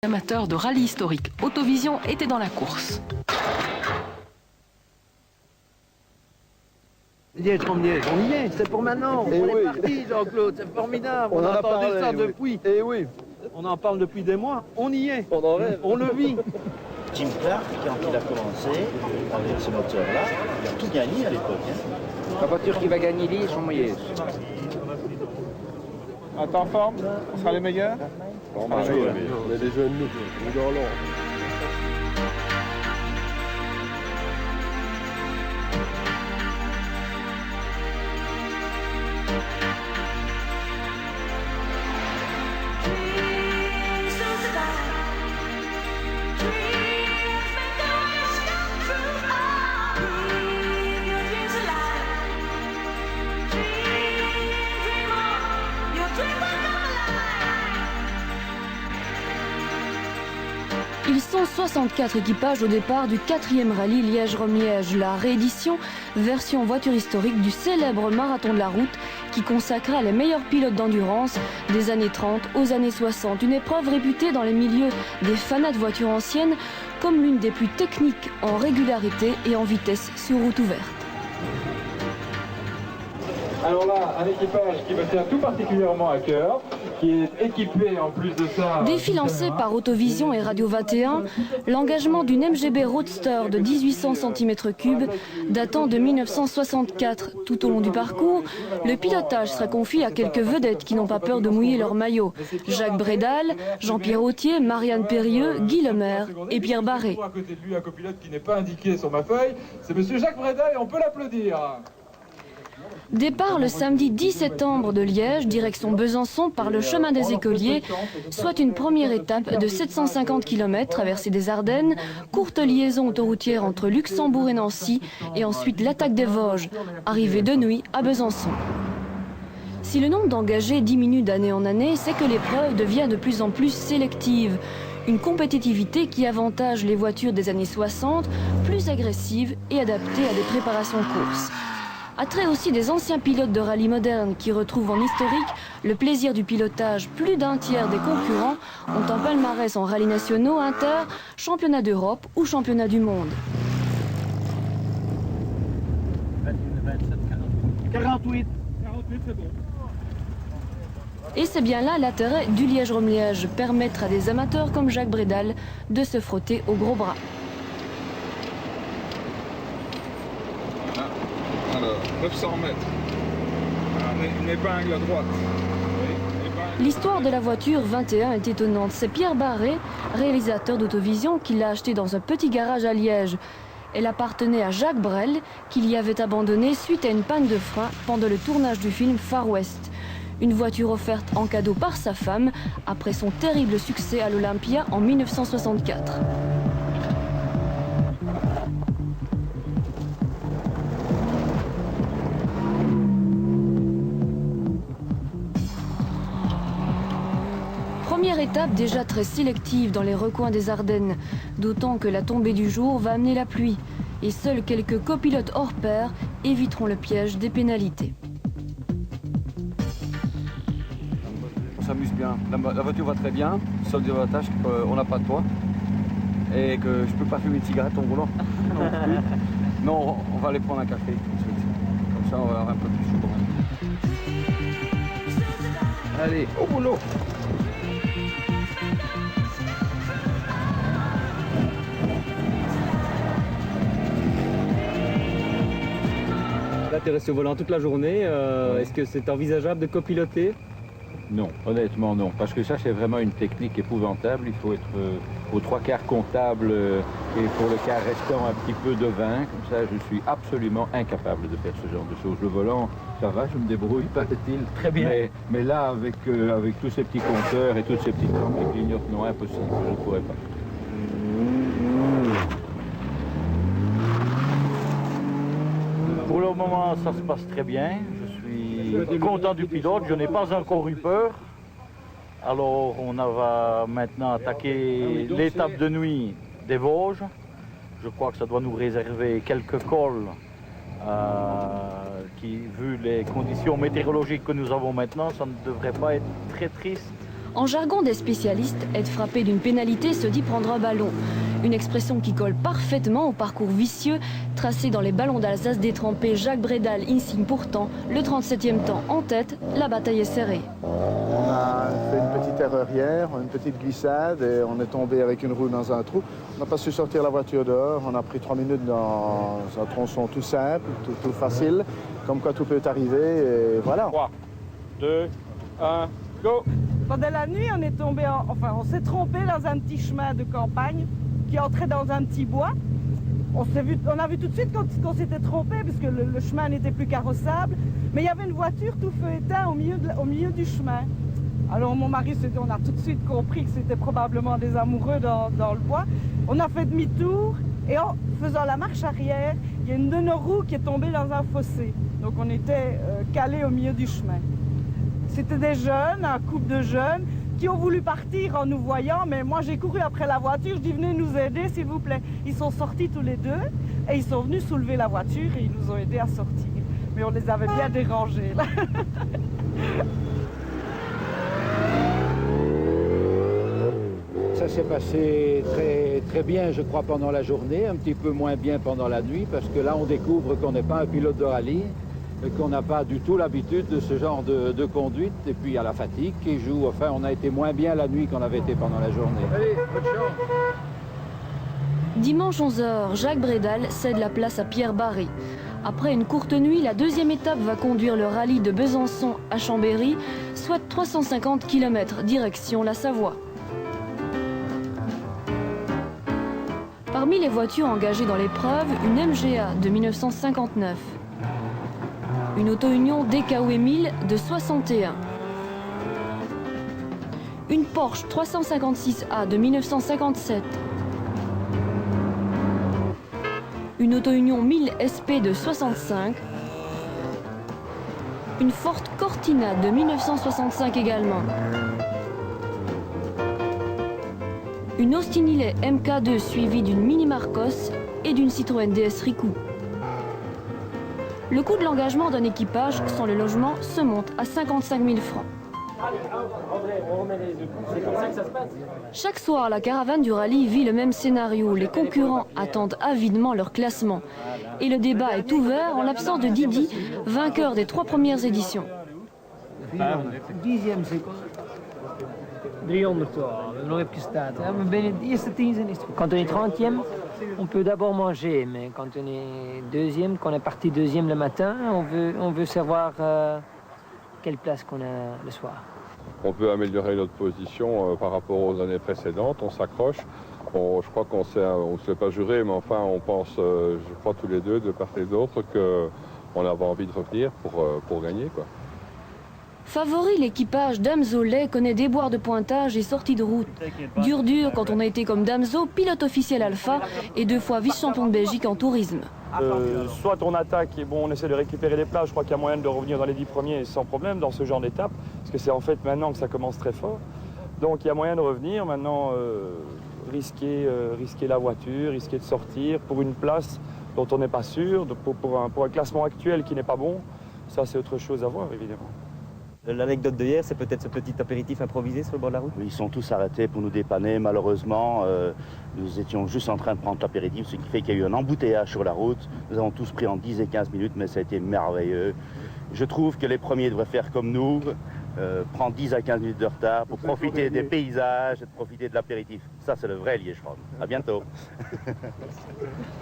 Amateurs de rallye historique, Autovision était dans la course. Liège, on y est, c'est pour maintenant. Et on oui. est parti, Jean-Claude, c'est formidable. On en a a entendu parlé, ça oui. depuis. Et oui, On en parle depuis des mois. On y est. on en rêve. On le vit. Jim Clark, quand il a commencé avec ce moteur-là, il a tout gagné à l'époque. La voiture qui va gagner Liège en Liège. Un temps en forme, on sera les meilleurs. On est des jeunes nous dans l'ombre. Ils sont 64 équipages au départ du 4e rallye Liège-Rome-Liège, la réédition version voiture historique du célèbre marathon de la route qui consacra les meilleurs pilotes d'endurance des années 30 aux années 60. Une épreuve réputée dans les milieux des fanats de voitures anciennes comme l'une des plus techniques en régularité et en vitesse sur route ouverte. Alors là, un équipage qui me tient tout particulièrement à cœur, qui est équipé en plus de ça... Défi lancé par Autovision et Radio 21, l'engagement d'une MGB Roadster de 1800 cm3 datant de 1964. Tout au long du parcours, le pilotage sera confié à quelques vedettes qui n'ont pas peur de mouiller leur maillot. Jacques Brédal, Jean-Pierre Autier, Marianne Périeux, Guy Lemaire et Pierre Barré. À côté de lui, un copilote qui n'est pas indiqué sur ma feuille, c'est monsieur Jacques Brédal et on peut l'applaudir. Départ le samedi 10 septembre de Liège, direction Besançon par le chemin des écoliers, soit une première étape de 750 km traversée des Ardennes, courte liaison autoroutière entre Luxembourg et Nancy et ensuite l'attaque des Vosges, arrivée de nuit à Besançon. Si le nombre d'engagés diminue d'année en année, c'est que l'épreuve devient de plus en plus sélective. Une compétitivité qui avantage les voitures des années 60, plus agressives et adaptées à des préparations courses. Attrait aussi des anciens pilotes de rallye modernes qui retrouvent en historique le plaisir du pilotage. Plus d'un tiers des concurrents ont un palmarès en rallye nationaux, inter, championnat d'Europe ou championnat du monde. 48. 48, c'est bon. Et c'est bien là l'intérêt du Liège-Rome-Liège, permettre à des amateurs comme Jacques Brédal de se frotter au gros bras. Alors, 900 mètres. Une épingle à droite. L'histoire de la voiture 21 est étonnante. C'est Pierre Barré, réalisateur d'Autovision, qui l'a achetée dans un petit garage à Liège. Elle appartenait à Jacques Brel, qui l'y avait abandonnée suite à une panne de frein pendant le tournage du film Far West. Une voiture offerte en cadeau par sa femme après son terrible succès à l'Olympia en 1964. Première étape déjà très sélective dans les recoins des Ardennes, d'autant que la tombée du jour va amener la pluie, et seuls quelques copilotes hors pair éviteront le piège des pénalités. On s'amuse bien, la voiture va très bien, seul désavantage qu'on n'a pas de toit, et que je peux pas fumer une cigarette en roulant. Non, plus. Non, on va aller prendre un café tout de suite, comme ça on va avoir un peu plus chaud quand même. Allez, au boulot. Là, tu es resté au volant toute la journée. Est-ce que c'est envisageable de copiloter? Non, honnêtement non, parce que ça c'est vraiment une technique épouvantable. Il faut être aux trois quarts comptable et pour le quart restant un petit peu de vin. Comme ça, je suis absolument incapable de faire ce genre de choses. Le volant, ça va, je me débrouille, paraît-il. Très bien. Mais là, avec tous ces petits compteurs et toutes ces petites lampes qui clignotent, non, impossible, je ne pourrais pas. Pour le moment, ça se passe très bien. Je suis content du pilote. Je n'ai pas encore eu peur. Alors, on va maintenant attaquer l'étape de nuit des Vosges. Je crois que ça doit nous réserver quelques cols qui, vu les conditions météorologiques que nous avons maintenant, ça ne devrait pas être très triste En jargon des spécialistes, être frappé d'une pénalité se dit prendre un ballon. Une expression qui colle parfaitement au parcours vicieux tracé dans les ballons d'Alsace détrempés. Jacques Bredal insigne pourtant le 37e temps en tête. La bataille est serrée. On a fait une petite erreur hier, une petite glissade et on est tombé avec une roue dans un trou. On n'a pas su sortir la voiture dehors. On a pris 3 minutes dans un tronçon tout simple, tout facile. Comme quoi tout peut arriver et voilà. 3, 2, 1, go! Pendant la nuit, on est tombé, on s'est trompé dans un petit chemin de campagne qui entrait dans un petit bois. On a vu tout de suite qu'on s'était trompé parce que le chemin n'était plus carrossable. Mais il y avait une voiture tout feu éteint au milieu du chemin. Alors mon mari s'est dit, on a tout de suite compris que c'était probablement des amoureux dans le bois. On a fait demi-tour et en faisant la marche arrière, il y a une de nos roues qui est tombée dans un fossé. Donc on était calés au milieu du chemin. C'était des jeunes, un couple de jeunes, qui ont voulu partir en nous voyant, mais moi j'ai couru après la voiture, je dis venez nous aider s'il vous plaît. Ils sont sortis tous les deux et ils sont venus soulever la voiture et ils nous ont aidés à sortir. Mais on les avait bien dérangés là. Ça s'est passé très bien, je crois, pendant la journée, un petit peu moins bien pendant la nuit, parce que là on découvre qu'on n'est pas un pilote de rallye, qu'on n'a pas du tout l'habitude de ce genre de conduite, et puis il y a la fatigue qui joue. Enfin, on a été moins bien la nuit qu'on avait été pendant la journée. Allez, bonne chance! Dimanche 11h, Jacques Bredal cède la place à Pierre Barré. Après une courte nuit, la deuxième étape va conduire le rallye de Besançon à Chambéry, soit 350 km direction la Savoie. Parmi les voitures engagées dans l'épreuve, une MGA de 1959. Une auto-union DKW 1000 de 61. Une Porsche 356A de 1957. Une auto-union 1000 SP de 65. Une Ford Cortina de 1965 également. Une Austin Hillet MK2 suivie d'une Mini Marcos et d'une Citroën DS Ricou. Le coût de l'engagement d'un équipage sans le logement se monte à 55 000 francs. Chaque soir, la caravane du rallye vit le même scénario. Les concurrents attendent avidement leur classement. Et le débat est ouvert en l'absence de Didi, vainqueur des 3 premières éditions. 10e seconde. 312, nog even gestaan. Maar binnen de eerste 10 zijn is het goed. Quand on est 30e, on peut d'abord manger, mais quand on est deuxième, quand on est parti deuxième le matin, on veut savoir quelle place qu'on a le soir. On peut améliorer notre position par rapport aux années précédentes, on s'accroche. Je crois qu'on ne s'est pas juré, mais enfin on pense, je crois tous les deux, de part et d'autre, qu'on avait envie de revenir pour gagner, quoi. Favori, l'équipage Damso Lay connaît déboires de pointage et sorties de route. Dur quand on a été comme Damso, pilote officiel Alpha et 2 fois vice-champion de Belgique en tourisme. Soit on attaque et bon, on essaie de récupérer les places. Je crois qu'il y a moyen de revenir dans les 10 premiers sans problème dans ce genre d'étape, parce que c'est en fait maintenant que ça commence très fort. Donc il y a moyen de revenir maintenant, risquer la voiture, risquer de sortir pour une place dont on n'est pas sûr, pour un classement actuel qui n'est pas bon. Ça c'est autre chose à voir évidemment. L'anecdote de hier, c'est peut-être ce petit apéritif improvisé sur le bord de la route? Ils sont tous arrêtés pour nous dépanner. Malheureusement, nous étions juste en train de prendre l'apéritif, ce qui fait qu'il y a eu un embouteillage sur la route. Nous avons tous pris en 10 et 15 minutes, mais ça a été merveilleux. Je trouve que les premiers devraient faire comme nous, prendre 10 à 15 minutes de retard pour profiter des paysages et de profiter de l'apéritif. Ça, c'est le vrai Liège-Rome. À bientôt.